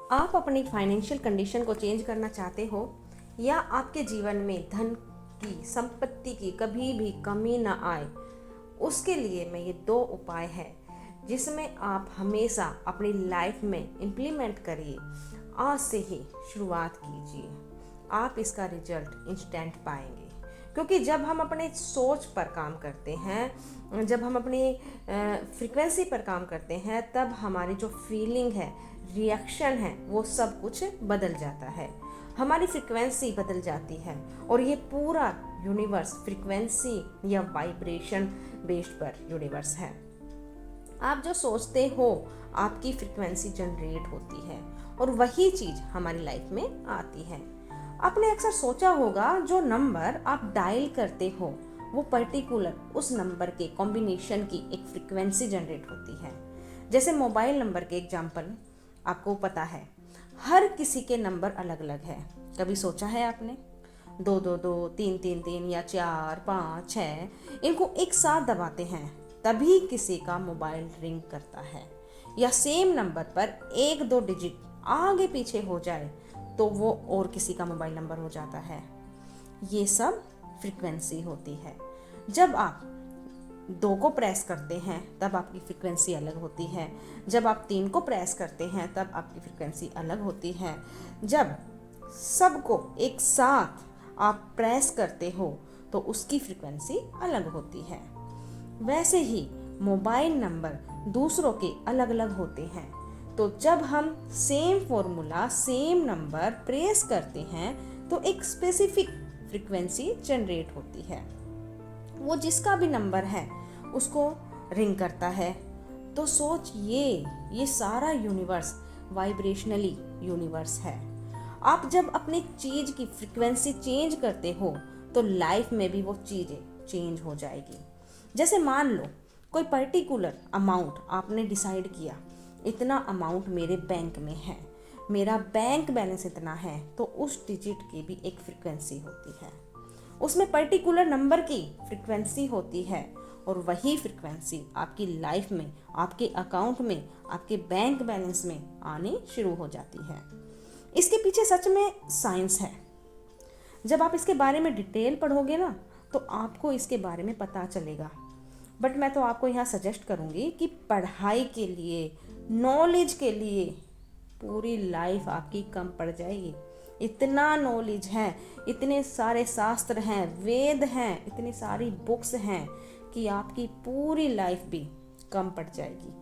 आप अपनी financial condition को चेंज करना चाहते हो या आपके जीवन में धन की संपत्ति की कभी भी कमी ना आए, उसके लिए मैं ये 2 उपाय है जिसमें आप हमेशा अपनी लाइफ में इम्प्लीमेंट करिए। आज से ही शुरुआत कीजिए, आप इसका रिजल्ट इंस्टेंट पाएंगे। क्योंकि जब हम अपने सोच पर काम करते हैं, जब हम अपनी फ्रीक्वेंसी पर काम करते हैं, तब हमारी जो फीलिंग है, रिएक्शन है, वो सब कुछ बदल जाता है। हमारी फ्रीक्वेंसी बदल जाती है और ये पूरा यूनिवर्स फ्रीक्वेंसी या वाइब्रेशन बेस्ड पर यूनिवर्स है। आप जो सोचते हो आपकी फ्रीक्वेंसी जनरेट होती है और वही चीज़ हमारी लाइफ में आती है। आपने अक्सर सोचा होगा जो नंबर आप डायल करते हो वो पर्टिकुलर उस नंबर के कॉम्बिनेशन की एक फ्रीक्वेंसी जनरेट होती है। जैसे मोबाइल नंबर के एग्जांपल आपको पता है, हर किसी के नंबर अलग अलग है। कभी सोचा है आपने 222, 333 या 4, 5, 6 इनको एक साथ दबाते हैं तभी किसी का मोबाइल रिंग करता है, या सेम नंबर पर 1-2 डिजिट आगे पीछे हो जाए तो वो और किसी का मोबाइल नंबर हो जाता है। ये सब फ्रीक्वेंसी होती है। जब आप 2 को प्रेस करते हैं तब आपकी फ्रीक्वेंसी अलग होती है, जब आप 3 को प्रेस करते हैं तब आपकी फ्रीक्वेंसी अलग होती है, जब सबको एक साथ आप प्रेस करते हो तो उसकी फ्रीक्वेंसी अलग होती है। वैसे ही मोबाइल नंबर दूसरों के अलग अलग होते हैं, तो जब हम same formula same number press करते हैं तो एक स्पेसिफिक फ्रीक्वेंसी जनरेट होती है। वो जिसका भी नंबर है उसको रिंग करता है। तो सोचिए, ये सारा यूनिवर्स वाइब्रेशनली यूनिवर्स है। आप जब अपनी चीज़ की फ्रीक्वेंसी चेंज करते हो तो लाइफ में भी वो चीज़ें चेंज हो जाएगी। जैसे मान लो कोई पर्टिकुलर अमाउंट आपने डिसाइड किया, इतना अमाउंट मेरे बैंक में है, मेरा बैंक बैलेंस इतना है, तो उस डिजिट की भी एक फ्रीक्वेंसी होती है, उसमें पर्टिकुलर नंबर की फ्रीक्वेंसी होती है और वही फ्रीक्वेंसी आपकी लाइफ में, आपके अकाउंट में, आपके बैंक बैलेंस में आनी शुरू हो जाती है। इसके पीछे सच में साइंस है। जब आप इसके बारे में डिटेल पढ़ोगे ना तो आपको इसके बारे में पता चलेगा। बट मैं तो आपको यहाँ सजेस्ट करूँगी कि पढ़ाई के लिए, नॉलेज के लिए पूरी लाइफ आपकी कम पड़ जाएगी। इतना नॉलेज है, इतने सारे शास्त्र हैं, वेद हैं, इतनी सारी बुक्स हैं कि आपकी पूरी लाइफ भी कम पड़ जाएगी।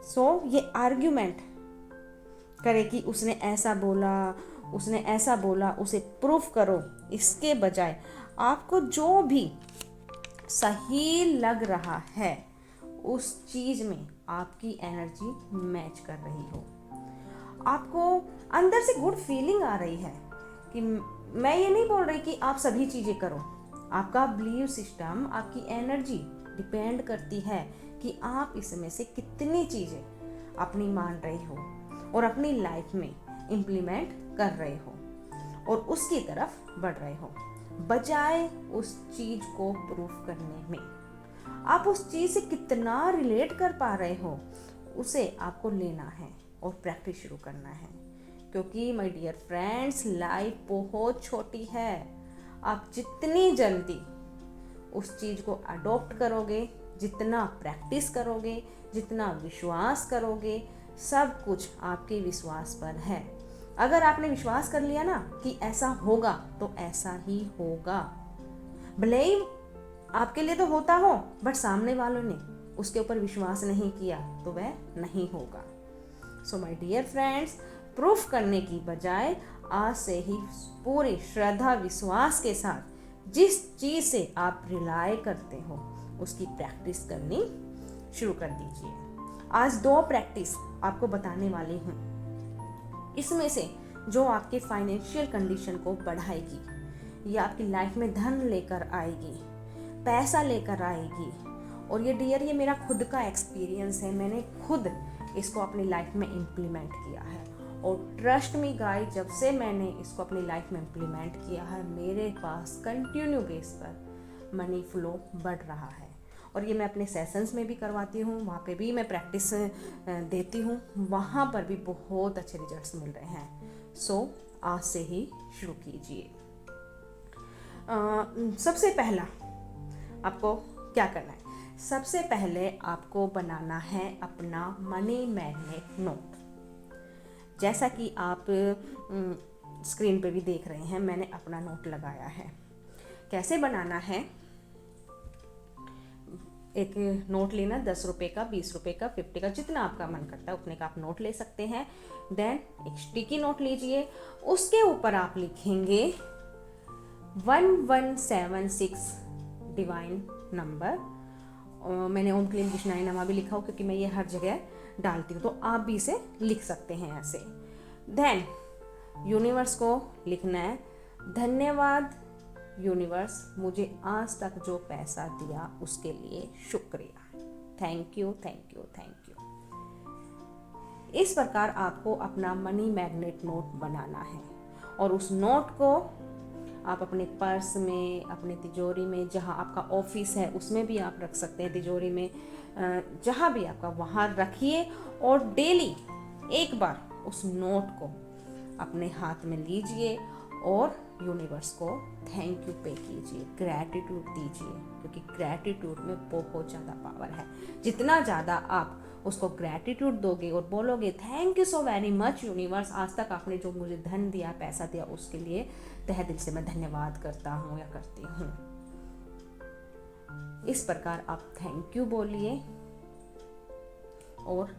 सो ये आर्ग्यूमेंट करे कि उसने ऐसा बोला, उसने ऐसा बोला, उसे प्रूफ करो, इसके बजाय आपको जो भी सही लग रहा है उस चीज़ में आपकी एनर्जी मैच कर रही हो, आपको अंदर से गुड फीलिंग आ रही है कि मैं ये नहीं बोल रही कि आप सभी चीज़ें करो। आपका बिलीव सिस्टम, आपकी एनर्जी डिपेंड करती है कि आप इसमें से कितनी चीज़ें अपनी मान रहे हो और अपनी लाइफ में इम्प्लीमेंट कर रहे हो और उसकी तरफ बढ़ रहे हो, बजाय उस चीज़ को प्रूफ करने में। आप उस चीज़ से कितना रिलेट कर पा रहे हो उसे आपको लेना है और प्रैक्टिस शुरू करना है। क्योंकि माय डियर फ्रेंड्स, लाइफ बहुत छोटी है। आप जितनी जल्दी उस चीज़ को अडॉप्ट करोगे, जितना प्रैक्टिस करोगे, जितना विश्वास करोगे, सब कुछ आपके विश्वास पर है। अगर आपने विश्वास कर लिया ना कि ऐसा होगा तो ऐसा ही होगा। भले ही आपके लिए तो होता हो बट सामने वालों ने उसके ऊपर विश्वास नहीं किया तो वह नहीं होगा। So my dear friends, proof करने की बजाय आज से ही पूरी श्रद्धा विश्वास के साथ जिस चीज़ से आप रिलाय करते हो उसकी प्रैक्टिस करनी शुरू कर दीजिए। आज 2 प्रैक्टिस आपको बताने वाली हूँ। इसमें से जो आपके फाइनेंशियल कंडीशन को बढ़ाएगी, ये आपकी लाइफ में धन लेकर आएगी, पैसा लेकर आएगी। और ये डियर, ये मेरा खुद का एक्सपीरियंस है, मैंने खुद इसको अपनी लाइफ में इम्प्लीमेंट किया है और ट्रस्ट मी गाइस, जब से मैंने इसको अपनी लाइफ में इम्प्लीमेंट किया है मेरे पास कंटिन्यू बेस पर मनी फ्लो बढ़ रहा है और ये मैं अपने सेशंस में भी करवाती हूँ, वहाँ पे भी मैं प्रैक्टिस देती हूँ, वहाँ पर भी बहुत अच्छे रिजल्ट्स मिल रहे हैं। सो आज से ही शुरू कीजिए। सबसे पहला आपको क्या करना है? सबसे पहले आपको बनाना है अपना मनी मैग्नेट नोट। जैसा कि आप स्क्रीन पे भी देख रहे हैं, मैंने अपना नोट लगाया है। कैसे बनाना है? एक नोट लेना, 10 रुपये का, 20 रुपये का, 50 का, जितना आपका मन करता है उतने का आप नोट ले सकते हैं। देन एक स्टिकी नोट लीजिए, उसके ऊपर आप लिखेंगे 1176 डिवाइन नंबर। मैंने ओम क्लीम कृष्णाय नमः भी लिखा हो क्योंकि मैं ये हर जगह डालती हूँ, तो आप भी इसे लिख सकते हैं ऐसे। देन यूनिवर्स को लिखना है, धन्यवाद यूनिवर्स, मुझे आज तक जो पैसा दिया उसके लिए शुक्रिया, thank you thank you thank you. इस प्रकार आपको अपना मनी मैग्नेट नोट बनाना है और उस नोट को आप अपने पर्स में, अपने तिजोरी में, जहाँ आपका ऑफिस है उसमें भी आप रख सकते हैं, तिजोरी में, जहाँ भी आपका वहाँ रखिए और डेली एक बार उस नोट को अपने हाथ में लीजिए और यूनिवर्स को थैंक यू पे कीजिए, ग्रैटिट्यूड दीजिए, क्योंकि ग्रैटिट्यूड में बहुत ज़्यादा पावर है। जितना ज़्यादा आप उसको ग्रैटिट्यूड दोगे और बोलोगे thank you so very much universe, आज तक आपने जो मुझे धन दिया, पैसा दिया, उसके लिए तहे दिल से मैं धन्यवाद करता हूँ या करती हूँ। इस प्रकार आप थैंक यू बोलिए और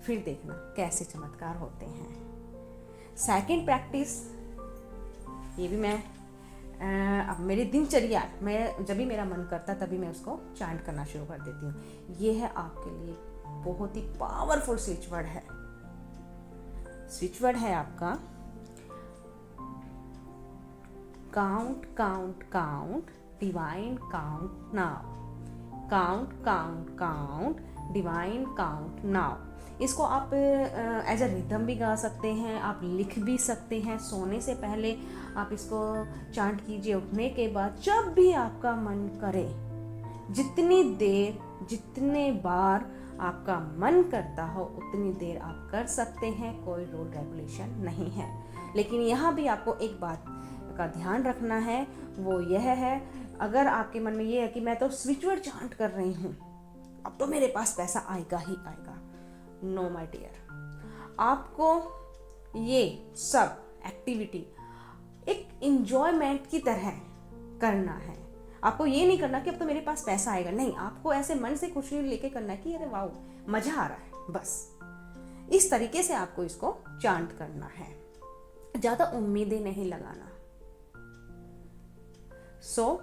फिर देखना कैसे चमत्कार होते हैं। सेकंड प्रैक्टिस, ये भी मैं अब मेरी दिनचर्या में जब भी मेरा मन करता तभी मैं उसको चांट करना शुरू कर देती हूँ। ये है आपके लिए बहुत ही पावरफुल स्विच वर्ड है। स्विच वर्ड है आपका count count count divine count now, count count count divine count now. इसको आप एज अ रिदम भी गा सकते हैं, आप लिख भी सकते हैं। सोने से पहले आप इसको चांट कीजिए, उठने के बाद जब भी आपका मन करे, जितनी देर, जितने बार आपका मन करता हो उतनी देर आप कर सकते हैं, कोई रूल रेगुलेशन नहीं है। लेकिन यहाँ भी आपको एक बात का ध्यान रखना है, वो यह है, अगर आपके मन में ये है कि मैं तो स्विच वर्ड चांट कर रही हूँ, अब तो मेरे पास पैसा आएगा ही आएगा, नो माय डियर। आपको ये सब एक्टिविटी एक इंजॉयमेंट की तरह करना है। आपको ये नहीं करना कि अब तो मेरे पास पैसा आएगा, नहीं, आपको ऐसे मन से खुशी लेके करना है कि अरे वाह मजा आ रहा है, बस इस तरीके से आपको इसको चांट करना है, ज्यादा उम्मीदें नहीं लगाना। सो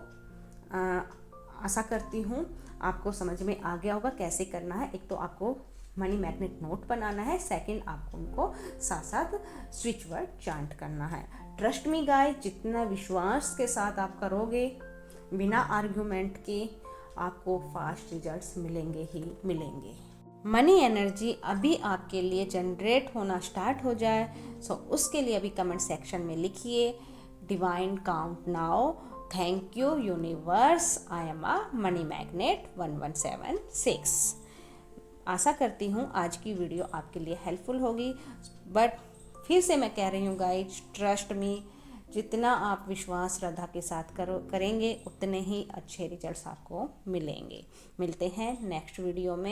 आशा करती हूँ आपको समझ में आ गया होगा कैसे करना है। एक तो आपको मनी मैग्नेट नोट बनाना है, सेकंड आपको उनको साथ साथ स्विच वर्ड चांट करना है। ट्रस्ट मी गाइस, जितना विश्वास के साथ आप करोगे बिना आर्ग्यूमेंट के, आपको फास्ट रिजल्ट्स मिलेंगे ही मिलेंगे। मनी एनर्जी अभी आपके लिए जनरेट होना स्टार्ट हो जाए, सो उसके लिए अभी कमेंट सेक्शन में लिखिए divine count now, thank you universe, I am a money magnet 1176। आशा करती हूँ आज की वीडियो आपके लिए हेल्पफुल होगी, बट फिर से मैं कह रही हूँ गाइज, ट्रस्ट मी, जितना आप विश्वास श्रद्धा के साथ करेंगे उतने ही अच्छे रिजल्ट्स आपको मिलेंगे। मिलते हैं नेक्स्ट वीडियो में।